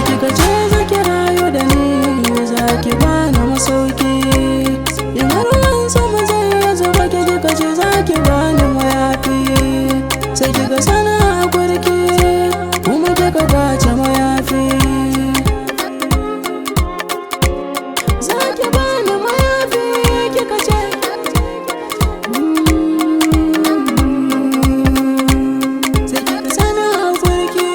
Kika ce zaki rayu da ni, zaki bani masauki. In har ruwan sama zai ya zuba, kika ce zaki bani mayafi. Sai kika sana a kurki, kuma kika kwace mayafi. Zaki bani mayafi, kika ce sai kika sana a kurki.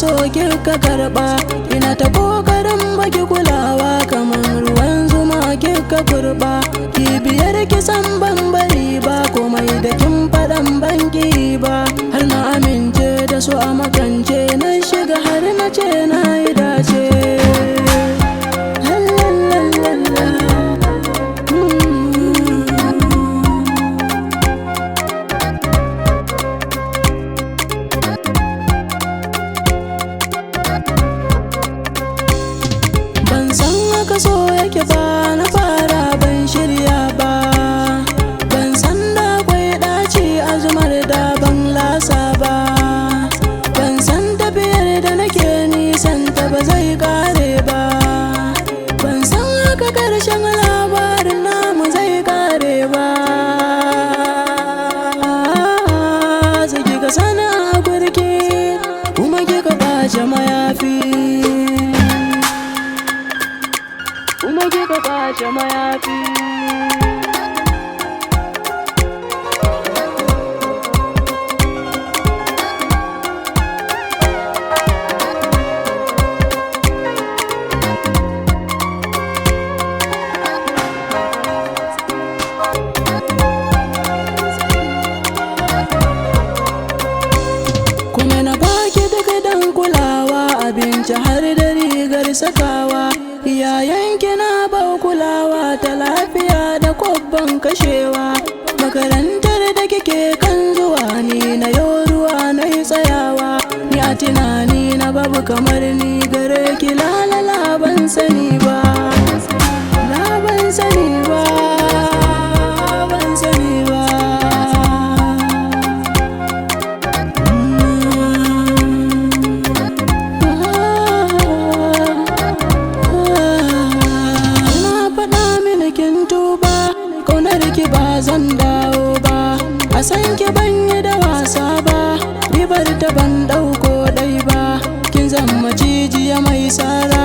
So kika karba, ina ta kokarin baki kulawa, kamar ruwan zuma kika kurba. Kibiyar kisan ban bari ba, komai da kin faɗan banki ba. Har na amince da su a makance, na shiga har na ce na yi dace. Haka so yake ba, na fara ban shirya ba. Ban san da akwai ɗaci a zumar da ban lasa ba. Ban san tafiyar da nake nisan ta ba zai kare ba. Ban san haka ƙarshen labarin namu zai kare ba. Sai kika sana a gurki, kuma kika ɓace mayafi. Kuma kika kwace mayafi. Kuma na baki duka dan kulawa, abinci har da rigar sakawa. Iyayenki na ba kulawa ta lafiya da kwabban kashewa. Makarantar da kike kan zuwa, ni na yau ruwa na yi tsayawa. Ni a tunani na babu kamar ni gare ki, lalala ban sani ba. Na ban sani ba, ban sani ba. Ki ba zan dawo ba, a san ki ban yi da wasa ba. Ribar ta ban ɗauko ɗai ba, kin zama jijiya mai sara.